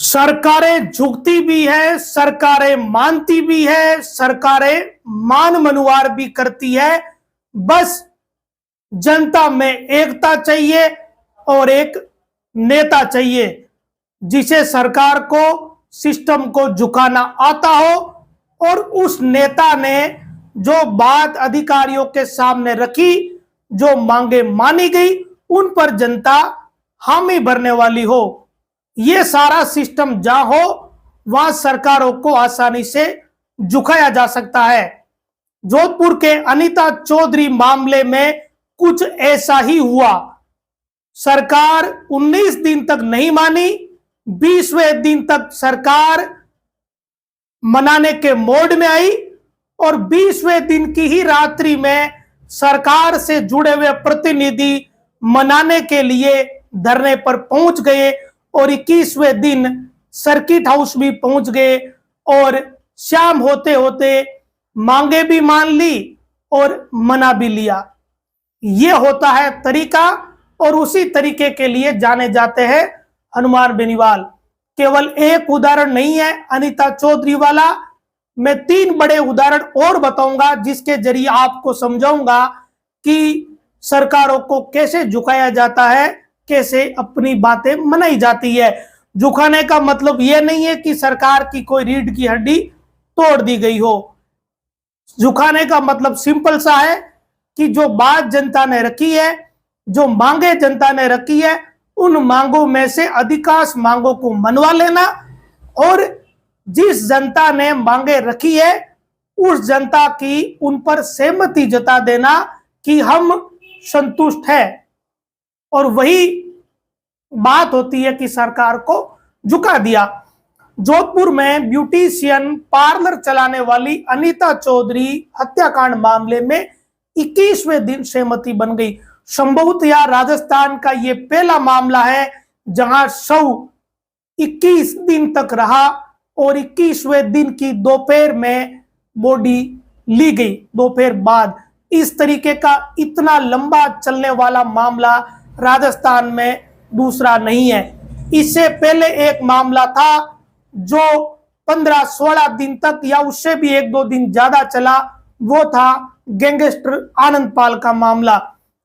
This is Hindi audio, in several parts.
सरकारें झुकती भी है, सरकारें मानती भी है, सरकारें मान मनुवार भी करती है। बस जनता में एकता चाहिए और एक नेता चाहिए जिसे सरकार को, सिस्टम को झुकाना आता हो। और उस नेता ने जो बात अधिकारियों के सामने रखी, जो मांगे मानी गई, उन पर जनता हामी भरने वाली हो। ये सारा सिस्टम जहां हो वहां सरकारों को आसानी से झुकाया जा सकता है। जोधपुर के अनीता चौधरी मामले में कुछ ऐसा ही हुआ। सरकार 19 दिन तक नहीं मानी, 20वें दिन तक सरकार मनाने के मोड में आई और 20वें दिन की ही रात्रि में सरकार से जुड़े हुए प्रतिनिधि मनाने के लिए धरने पर पहुंच गए और 21वें दिन सर्किट हाउस भी पहुंच गए और शाम होते होते मांगे भी मान ली और मना भी लिया। ये होता है तरीका और उसी तरीके के लिए जाने जाते हैं हनुमान बेनीवाल। केवल एक उदाहरण नहीं है अनीता चौधरी वाला, मैं 3 बड़े उदाहरण और बताऊंगा जिसके जरिए आपको समझाऊंगा कि सरकारों को कैसे झुकाया जाता है, कैसे अपनी बातें मनाई जाती है। झुकाने का मतलब यह नहीं है कि सरकार की कोई रीढ़ की हड्डी तोड़ दी गई हो। झुकाने का मतलब सिंपल सा है कि जो बात जनता ने रखी है, जो मांगे जनता ने रखी है, उन मांगों में से अधिकांश मांगों को मनवा लेना और जिस जनता ने मांगे रखी है उस जनता की उन पर सहमति जता देना कि हम संतुष्ट है। और वही बात होती है कि सरकार को झुका दिया। जोधपुर में ब्यूटिशियन पार्लर चलाने वाली अनीता चौधरी हत्याकांड मामले में 21वें दिन सहमति बन गई। संभवतः राजस्थान का यह पहला मामला है जहां शव 21 दिन तक रहा और 21वें दिन की दोपहर में बॉडी ली गई, दोपहर बाद। इस तरीके का इतना लंबा चलने वाला मामला राजस्थान में दूसरा नहीं है। इससे पहले एक मामला था जो 15-16 दिन तक या उससे भी 1-2 दिन ज्यादा चला, वो था गैंगस्टर आनंदपाल का मामला।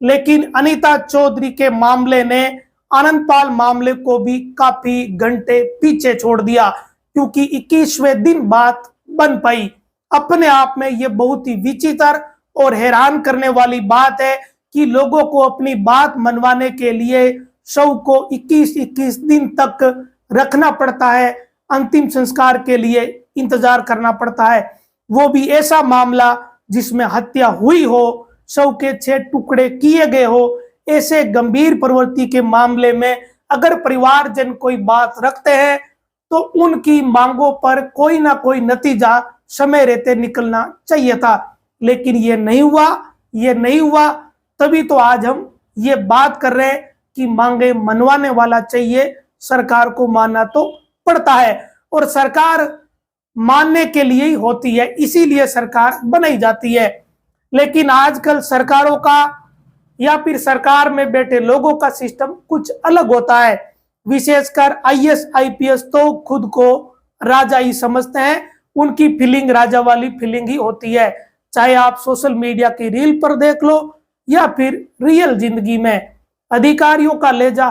लेकिन अनीता चौधरी के मामले ने आनंदपाल मामले को भी काफी घंटे पीछे छोड़ दिया क्योंकि 21वें दिन बात बन पाई। अपने आप में यह बहुत ही विचित्र और हैरान करने वाली बात है कि लोगों को अपनी बात मनवाने के लिए शव को 21-21 दिन तक रखना पड़ता है, अंतिम संस्कार के लिए इंतजार करना पड़ता है। वो भी ऐसा मामला जिसमें हत्या हुई हो, शव के 6 टुकड़े किए गए हो। ऐसे गंभीर प्रवृत्ति के मामले में अगर परिवारजन कोई बात रखते हैं तो उनकी मांगों पर कोई ना कोई नतीजा समय रहते निकलना चाहिए था, लेकिन ये नहीं हुआ। तभी तो आज हम ये बात कर रहे हैं कि मांगे मनवाने वाला चाहिए, सरकार को मानना तो पड़ता है और सरकार मानने के लिए ही होती है, इसीलिए सरकार बनाई जाती है। लेकिन आजकल सरकारों का या फिर सरकार में बैठे लोगों का सिस्टम कुछ अलग होता है। विशेषकर IAS IPS तो खुद को राजा ही समझते हैं, उनकी फीलिंग राजा वाली फीलिंग ही होती है। चाहे आप सोशल मीडिया की रील पर देख लो या फिर रियल जिंदगी में। अधिकारियों का लेजा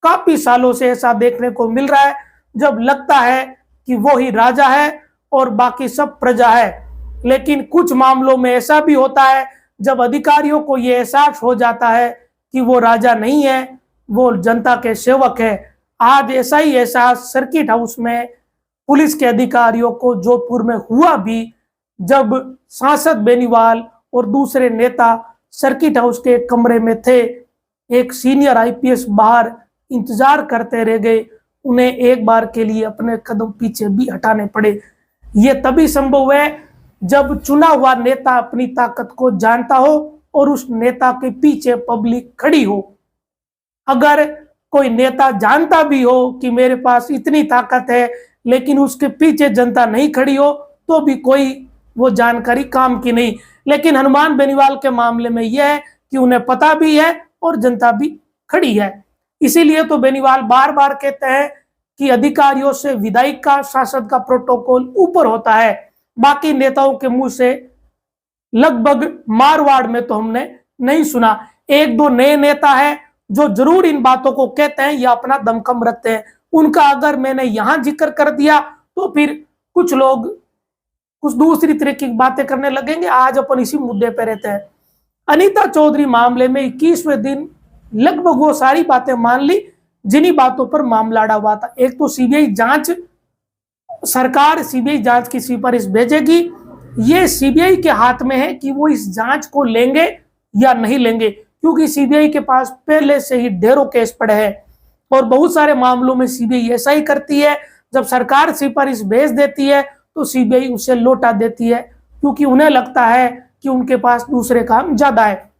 काफी सालों से ऐसा देखने को मिल रहा है जब लगता है कि वो ही राजा है और बाकी सब प्रजा है। लेकिन कुछ मामलों में ऐसा भी होता है जब अधिकारियों को ये एहसास हो जाता है कि वो राजा नहीं है, वो जनता के सेवक है। आज ऐसा ही एहसास सर्किट हाउस में पुलिस के अधिकारियों को जोधपुर में हुआ भी, जब सांसद बेनीवाल और दूसरे नेता सर्किट हाउस के कमरे में थे। एक सीनियर IPS बाहर इंतजार करते रह गए, उन्हें एक बार के लिए अपने कदम पीछे भी हटाने पड़े। ये तभी संभव है जब चुना हुआ नेता अपनी ताकत को जानता हो और उस नेता के पीछे पब्लिक खड़ी हो। अगर कोई नेता जानता भी हो कि मेरे पास इतनी ताकत है लेकिन उसके पीछे जनता नहीं खड़ी हो तो भी कोई वो जानकारी काम की नहीं। लेकिन हनुमान बेनीवाल के मामले में यह है कि उन्हें पता भी है और जनता भी खड़ी है। इसीलिए तो बेनीवाल बार बार कहते हैं कि अधिकारियों से विधायक का, सांसद का प्रोटोकॉल ऊपर होता है। बाकी नेताओं के मुंह से लगभग मारवाड़ में तो हमने नहीं सुना। एक दो नए नेता है जो जरूर इन बातों को कहते हैं या अपना दमखम रखते हैं। उनका अगर मैंने यहां जिक्र कर दिया तो फिर कुछ लोग कुछ दूसरी तरह की बातें करने लगेंगे। आज अपन इसी मुद्दे पर रहते हैं। अनीता चौधरी मामले में 21वें दिन लगभग वो सारी बातें मान ली जिन्हीं बातों पर मामला अड़ा हुआ था। एक तो सीबीआई जांच, सरकार सीबीआई जांच की सिफारिश भेजेगी। ये सीबीआई के हाथ में है कि वो इस जांच को लेंगे या नहीं लेंगे, क्योंकि सीबीआई के पास पहले से ही ढेरों केस पड़े हैं और बहुत सारे मामलों में सीबीआई ऐसा ही करती है। जब सरकार सिफारिश भेज देती है तो सीबीआई उसे लौटा देती है, क्योंकि उन्हें लगता है कि उनके पास दूसरे काम ज्यादा है।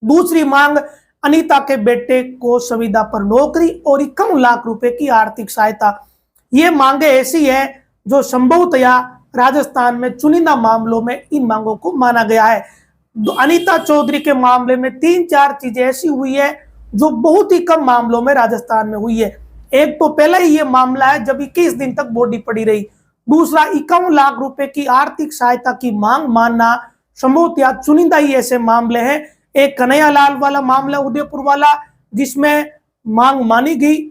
दूसरी मांग, अनीता के बेटे को संविदा पर नौकरी और 51 लाख रुपए की आर्थिक सहायता। ये मांगे ऐसी है जो संभवतया राजस्थान में चुनिंदा मामलों में इन मांगों को माना गया है। अनीता चौधरी के मामले में 3-4 चीजें ऐसी हुई है जो बहुत ही कम मामलों में राजस्थान में हुई है। एक तो पहला ही ये मामला है जब 21 दिन तक बॉडी पड़ी रही। दूसरा, 51 लाख रुपए की आर्थिक सहायता की मांग मानना संभवतः चुनिंदा ही ऐसे मामले हैं। एक कन्हैया लाल वाला मामला उदयपुर वाला, जिसमें मांग मानी गई,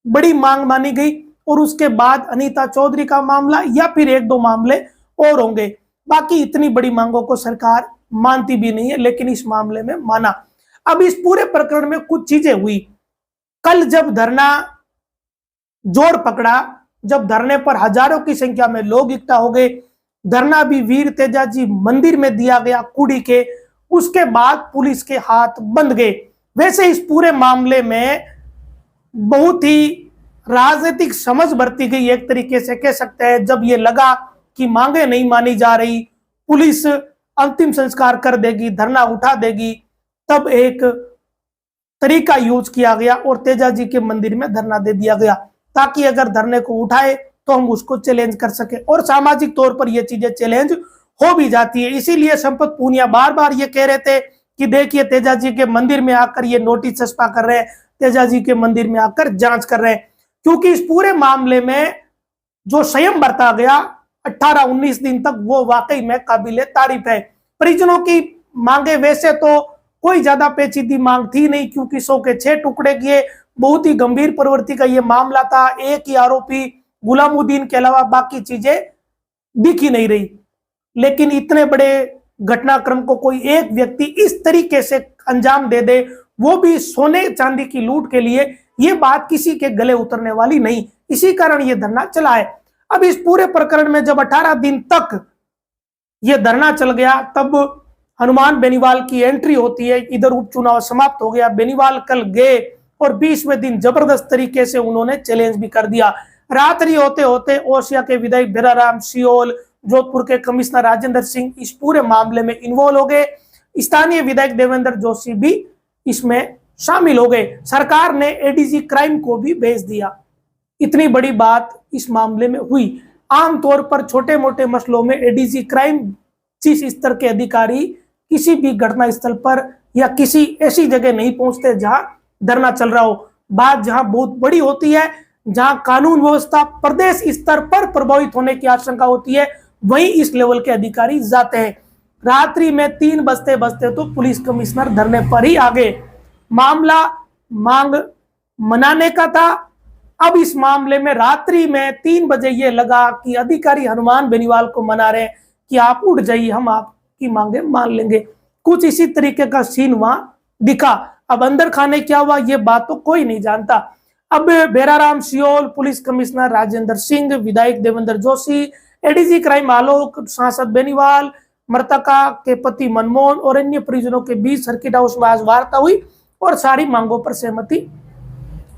बड़ी मांग मानी गई, और उसके बाद अनीता चौधरी का मामला या फिर 1-2 मामले और होंगे। बाकी इतनी बड़ी मांगों को सरकार मानती भी नहीं है, लेकिन इस मामले में माना। अब इस पूरे प्रकरण में कुछ चीजें हुई। कल जब धरना जोर पकड़ा, जब धरने पर हजारों की संख्या में लोग इकट्ठा हो गए, धरना भी वीर तेजाजी मंदिर में दिया गया कुड़ी के, उसके बाद पुलिस के हाथ बंध गए। वैसे इस पूरे मामले में बहुत ही राजनीतिक समझ बरती गई, एक तरीके से कह सकते हैं। जब ये लगा कि मांगे नहीं मानी जा रही, पुलिस अंतिम संस्कार कर देगी, धरना उठा देगी, तब एक तरीका यूज किया गया और तेजाजी के मंदिर में धरना दे दिया गया, ताकि अगर धरने को उठाए तो हम उसको चैलेंज कर सके। और सामाजिक तौर पर ये चीजें चैलेंज हो भी जाती है। इसीलिए संपत पूनिया बार बार ये कह रहे थे कि देखिए तेजाजी के मंदिर में आकर ये नोटिस चस्पा कर रहे हैं, तेजाजी के मंदिर में आकर जांच कर रहे हैं। क्योंकि इस पूरे मामले में जो संयम बरता गया 18-19 दिन तक, वो वाकई में काबिले तारीफ है। परिजनों की मांगे वैसे तो कोई ज्यादा पेचीदी मांग थी नहीं, क्योंकि 100 के 6 टुकड़े किए, बहुत ही गंभीर प्रवृत्ति का ये मामला था। एक ही आरोपी गुलामुद्दीन के अलावा बाकी चीजें दिख ही नहीं रही। लेकिन इतने बड़े घटनाक्रम को कोई एक व्यक्ति इस तरीके से अंजाम दे दे, वो भी सोने चांदी की लूट के लिए, ये बात किसी के गले उतरने वाली नहीं। इसी कारण ये धरना चला है। अब इस पूरे प्रकरण में जब 18 दिन तक ये धरना चल गया, तब हनुमान बेनीवाल की एंट्री होती है। इधर उपचुनाव समाप्त हो गया, बेनीवाल कल गए और 20वें दिन जबरदस्त तरीके से उन्होंने चैलेंज भी कर दिया। रात्रि होते होते ओसिया के विधायक भेराराम सियोल, जोधपुर के कमिश्नर राजेंद्र सिंह इस पूरे मामले में इन्वॉल्व हो गए। स्थानीय विधायक देवेंद्र जोशी भी इसमें शामिल हो गए। सरकार ने एडीजी क्राइम को भी भेज दिया। इतनी बड़ी बात इस मामले में हुई। आमतौर पर छोटे मोटे मसलों में एडीजी क्राइम जिस स्तर के अधिकारी किसी भी घटना स्थल पर या किसी ऐसी जगह नहीं पहुंचते जहां धरना चल रहा हो। बात जहां बहुत बड़ी होती है, जहां कानून व्यवस्था प्रदेश स्तर पर प्रभावित होने की आशंका होती है, वहीं इस लेवल के अधिकारी जाते हैं। रात्रि में 3 बजते बजते तो पुलिस कमिश्नर धरने पर ही आ गए। मामला मांग मनाने का था। अब इस मामले में रात्रि में 3 बजे ये लगा कि अधिकारी हनुमान बेनीवाल को मना रहे कि आप उठ जाइए, हम आपकी मांगे मान लेंगे। कुछ इसी तरीके का सीन वहां दिखा। अब अंदर खाने क्या हुआ ये बात तो कोई नहीं जानता। अब Bheraram Seoul, police commissioner Rajendra Singh, विधायक देवेंद्र जोशी, एडीजी क्राइम आलोक, सांसद बेनीवाल, मृतका के पति मनमोहन और अन्य परिजनों के बीच सर्किट हाउस में आज वार्ता हुई और सारी मांगों पर सहमति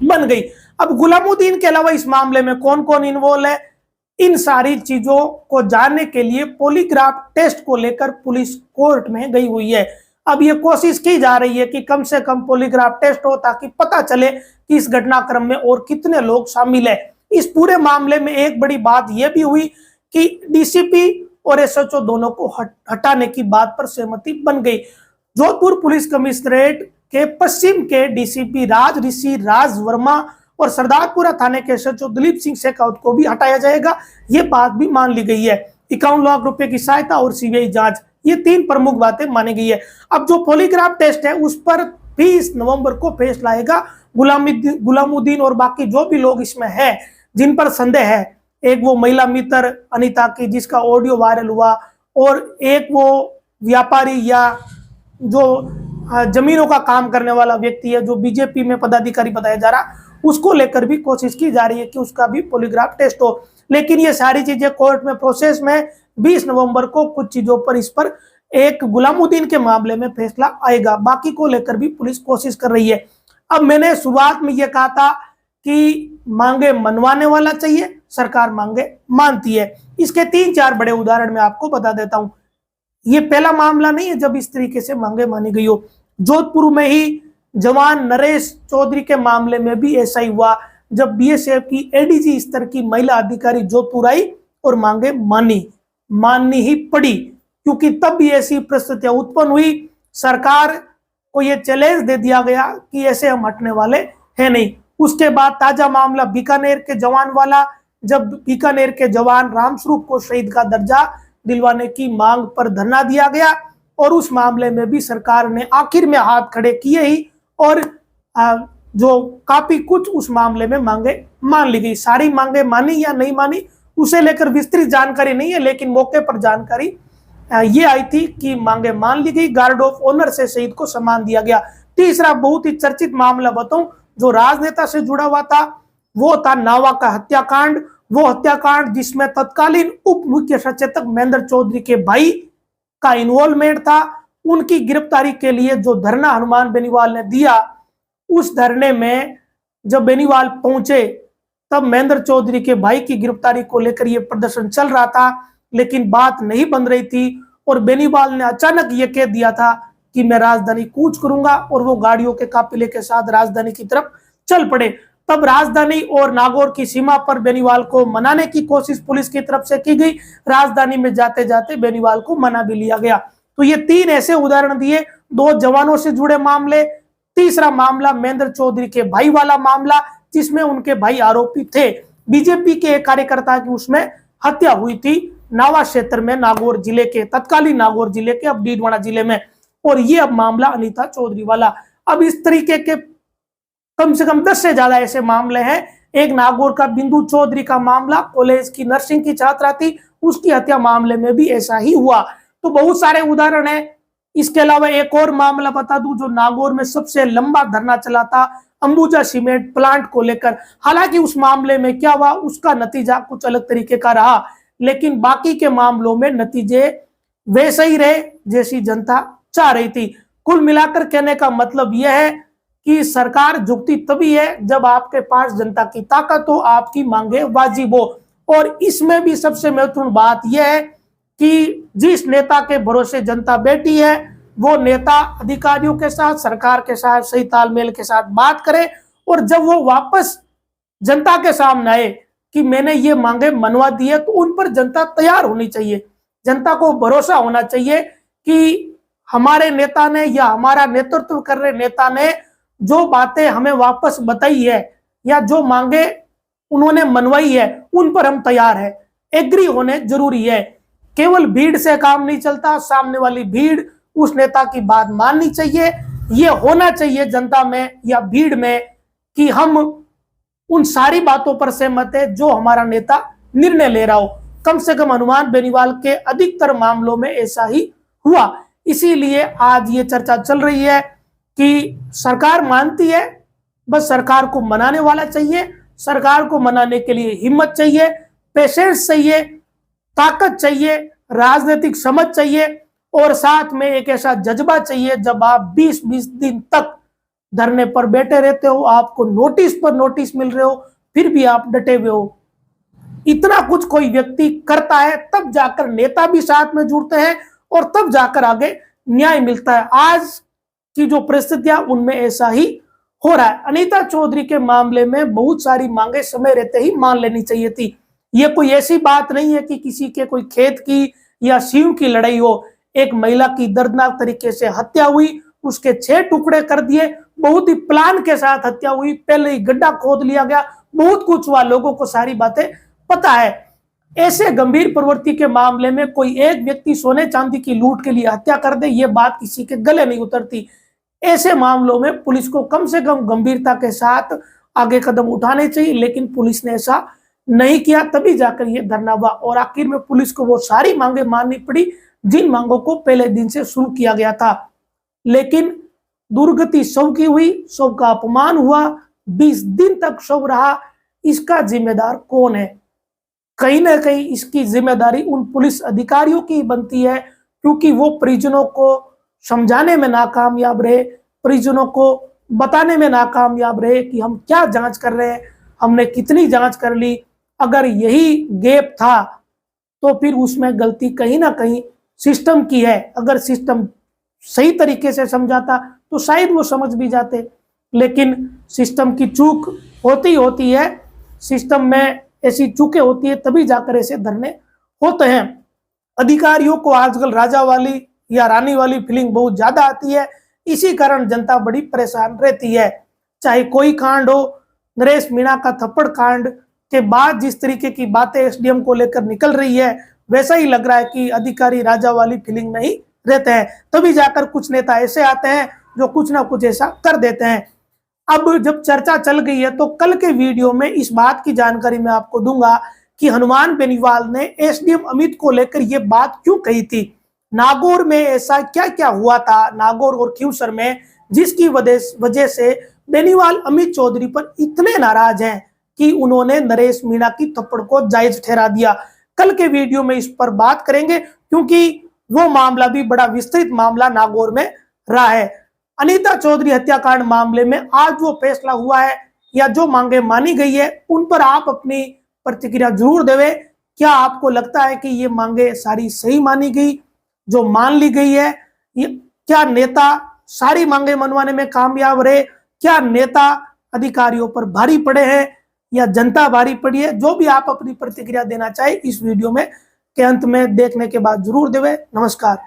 बन गई। अब गुलामुद्दीन के अलावा इस मामले में कौन कौन इन्वॉल्व है, इन सारी चीजों को जानने के लिए पॉलीग्राफ टेस्ट को लेकर पुलिस कोर्ट में गई हुई है। अब ये कोशिश की जा रही है कि कम से कम पॉलीग्राफ टेस्ट हो, ताकि पता चले कि इस घटनाक्रम में और कितने लोग शामिल है। इस पूरे मामले में एक बड़ी बात यह भी हुई कि डीसीपी और एसएचओ दोनों को हटाने की बात पर सहमति बन गई। जोधपुर पुलिस कमिश्नरेट के पश्चिम के डीसीपी राज ऋषि राज वर्मा और सरदारपुरा थाने के एसएचओ दिलीप सिंह शेखावत को भी हटाया जाएगा, ये बात भी मान ली गई है। 51 लाख रुपए की सहायता और सीबीआई जांच, ये 3 प्रमुख बातें मानी गई है। अब जो पॉलीग्राफ टेस्ट है उस पर 20 नवंबर को फैसला आएगा। गुलामुद्दीन और बाकी जो भी लोग इसमें है जिन पर संदेह है, एक वो महिला मित्र अनीता की जिसका ऑडियो वायरल हुआ, और एक वो व्यापारी या जो जमीनों का काम करने वाला व्यक्ति है जो बीजेपी में पदाधिकारी बताया जा रहा, उसको लेकर भी कोशिश की जा रही है कि उसका भी पॉलीग्राफ टेस्ट हो। लेकिन ये सारी चीजें कोर्ट में प्रोसेस में 20 नवंबर को कुछ चीजों पर इस पर एक गुलामुद्दीन के मामले में फैसला आएगा, बाकी को लेकर भी पुलिस कोशिश कर रही है। अब मैंने शुरुआत में यह कहा था कि मांगे मनवाने वाला चाहिए, सरकार मांगे मानती है। इसके 3-4 बड़े उदाहरण मैं आपको बता देता हूं। ये पहला मामला नहीं है जब इस तरीके से मांगे मानी गई हो। जोधपुर में ही जवान नरेश चौधरी के मामले में भी ऐसा ही हुआ, जब बीएसएफ की एडीजी स्तर की महिला अधिकारी जोधपुर आई और मांगे माननी ही पड़ी, क्योंकि तब भी ऐसी परिस्थितियां उत्पन्न हुई। सरकार को यह चैलेंज दे दिया गया कि ऐसे हम हटने वाले हैं नहीं। उसके बाद ताजा मामला बीकानेर के जवान वाला, जब बीकानेर के जवान रामस्वरूप को शहीद का दर्जा दिलवाने की मांग पर धरना दिया गया, और उस मामले में भी सरकार ने आखिर में हाथ खड़े किए ही, और जो काफी कुछ उस मामले में मांगे मान ली गई। सारी मांगे मानी या नहीं मानी उसे लेकर विस्तृत जानकारी नहीं है, लेकिन मौके पर जानकारी ये आई थी कि मांगे मान ली गई। गार्ड ऑफ ऑनर से शहीद को सम्मान दिया गया। तीसरा बहुत ही चर्चित मामला बताऊं जो राजनेता से जुड़ा हुआ था, वो था नावा का हत्याकांड। वो हत्याकांड जिसमें तत्कालीन उप मुख्य सचेतक महेंद्र चौधरी के भाई का इन्वॉल्वमेंट था। उनकी गिरफ्तारी के लिए जो धरना हनुमान बेनीवाल ने दिया, उस धरने में जब बेनीवाल पहुंचे तब महेंद्र चौधरी के भाई की गिरफ्तारी को लेकर यह प्रदर्शन चल रहा था, लेकिन बात नहीं बन रही थी, और बेनीवाल ने अचानक ये कह दिया था कि मैं राजधानी कूच करूंगा, और वो गाड़ियों के काफिले के साथ राजधानी की तरफ चल पड़े। तब राजधानी और नागौर की सीमा पर बेनीवाल को मनाने की कोशिश पुलिस की तरफ से की गई। राजधानी में जाते जाते बेनीवाल को मना भी लिया गया। तो ये 3 ऐसे उदाहरण दिए, 2 जवानों से जुड़े मामले, तीसरा मामला महेंद्र चौधरी के भाई वाला मामला जिसमें उनके भाई आरोपी थे। बीजेपी के एक कार्यकर्ता की उसमें हत्या हुई थी नावा क्षेत्र में, नागौर जिले के, तत्कालीन नागौर जिले के, अब डीडवाना जिले में। और ये अब मामला अनीता चौधरी वाला। अब इस तरीके के कम से कम 10 से ज्यादा ऐसे मामले हैं। एक नागौर का बिंदु चौधरी का मामला, कॉलेज की नर्सिंग की छात्रा थी, उसकी हत्या मामले में भी ऐसा ही हुआ। तो बहुत सारे उदाहरण हैं। इसके अलावा एक और मामला बता दूं जो नागौर में सबसे लंबा धरना चला था, अंबुजा सीमेंट प्लांट को लेकर। हालांकि उस मामले में क्या हुआ, उसका नतीजा कुछ अलग तरीके का रहा, लेकिन बाकी के मामलों में नतीजे वैसे ही रहे जैसी जनता चाह रही थी। कुल मिलाकर कहने का मतलब यह है कि सरकार झुकती तभी है जब आपके पास जनता की ताकत हो, आपकी मांगे वाजिब हो। और इसमें भी सबसे महत्वपूर्ण बात यह है कि जिस नेता के भरोसे जनता बैठी है, वो नेता अधिकारियों के साथ, सरकार के साथ सही तालमेल के साथ बात करे, और जब वो वापस जनता के सामने आए कि मैंने ये मांगे मनवा दी है, तो उन पर जनता तैयार होनी चाहिए। जनता को भरोसा होना चाहिए कि हमारे नेता ने या हमारा नेतृत्व कर रहे नेता ने जो बातें हमें वापस बताई है या जो मांगे उन्होंने मनवाई है, उन पर हम तैयार है। एग्री होने जरूरी है। केवल भीड़ से काम नहीं चलता, सामने वाली भीड़ उस नेता की बात माननी चाहिए। ये होना चाहिए जनता में या भीड़ में कि हम उन सारी बातों पर सहमत है जो हमारा नेता निर्णय ले रहा हो। कम से कम हनुमान बेनीवाल के अधिकतर मामलों में ऐसा ही हुआ। इसीलिए आज ये चर्चा चल रही है कि सरकार मानती है, बस सरकार को मनाने वाला चाहिए। सरकार को मनाने के लिए हिम्मत चाहिए, पेशेंस चाहिए, ताकत चाहिए, राजनीतिक समझ चाहिए, और साथ में एक ऐसा जज्बा चाहिए जब आप 20-20 दिन तक धरने पर बैठे रहते हो, आपको नोटिस पर नोटिस मिल रहे हो, फिर भी आप डटे हुए हो। इतना कुछ कोई व्यक्ति करता है तब जाकर नेता भी साथ में जुड़ते हैं और तब जाकर आगे न्याय मिलता है। आज की जो परिस्थितियां उनमें ऐसा ही हो रहा है। अनीता चौधरी के मामले में बहुत सारी मांगे समय रहते ही मान लेनी चाहिए थी। ये कोई ऐसी बात नहीं है कि किसी के कोई खेत की या सींव की लड़ाई हो। एक महिला की दर्दनाक तरीके से हत्या हुई, उसके 6 टुकड़े कर दिए, बहुत ही प्लान के साथ हत्या हुई, पहले ही गड्ढा खोद लिया गया, बहुत कुछ हुआ, लोगों को सारी बातें पता है। ऐसे गंभीर प्रवृत्ति के मामले में कोई एक व्यक्ति सोने चांदी की लूट के लिए हत्या कर दे, ये बात किसी के गले नहीं उतरती। ऐसे मामलों में पुलिस को कम से कम गंभीरता के साथ आगे कदम उठाने चाहिए, लेकिन पुलिस ने ऐसा नहीं किया, तभी जाकर ये धरना हुआ। और आखिर में पुलिस को वो सारी मांगे माननी पड़ी जिन मांगों को पहले दिन से शुरू किया गया था। लेकिन दुर्गति शव की हुई, शव का अपमान हुआ, 20 दिन तक शव रहा, इसका जिम्मेदार कौन है? कहीं ना कहीं इसकी जिम्मेदारी उन पुलिस अधिकारियों की बनती है, क्योंकि वो परिजनों को समझाने में नाकामयाब रहे, परिजनों को बताने में नाकामयाब रहे कि हम क्या जांच कर रहे हैं, हमने कितनी जांच कर ली। अगर यही गैप था तो फिर उसमें गलती कहीं ना कहीं सिस्टम की है। अगर सिस्टम सही तरीके से समझाता तो शायद वो समझ भी जाते, लेकिन सिस्टम की चूक होती है, सिस्टम में ऐसी चूकें होती है, तभी जाकर ऐसे धरने होते हैं। अधिकारियों को आजकल राजा वाली या रानी वाली फीलिंग बहुत ज्यादा आती है, इसी कारण जनता बड़ी परेशान रहती है। चाहे कोई कांड हो, नरेश मीणा का थप्पड़ कांड के बाद जिस तरीके की बातें एसडीएम को लेकर निकल रही है, वैसा ही लग रहा है कि अधिकारी राजा वाली फीलिंग में ही रहते हैं, तभी जाकर कुछ नेता ऐसे आते हैं जो कुछ ना कुछ ऐसा कर देते हैं। अब जब चर्चा चल गई है तो कल के वीडियो में इस बात की जानकारी मैं आपको दूंगा कि हनुमान बेनीवाल ने एसडीएम अमित को लेकर यह बात क्यों कही थी, नागौर में ऐसा क्या क्या हुआ था, नागौर और खींवसर में, जिसकी वजह से बेनीवाल अमित चौधरी पर इतने नाराज हैं कि उन्होंने नरेश मीणा की थप्पड़ को जायज ठहरा दिया। कल के वीडियो में इस पर बात करेंगे, क्योंकि वो मामला भी बड़ा विस्तृत मामला नागौर में रहा है। अनीता चौधरी हत्याकांड मामले में आज जो फैसला हुआ है या जो मांगे मानी गई है, उन पर आप अपनी प्रतिक्रिया जरूर देवें। क्या आपको लगता है कि ये मांगे सारी सही मानी गई, जो मान ली गई है? क्या नेता सारी मांगे मनवाने में कामयाब रहे? क्या नेता अधिकारियों पर भारी पड़े हैं या जनता भारी पड़ी है? जो भी आप अपनी प्रतिक्रिया देना चाहे इस वीडियो में के अंत में देखने के बाद जरूर देवें। नमस्कार।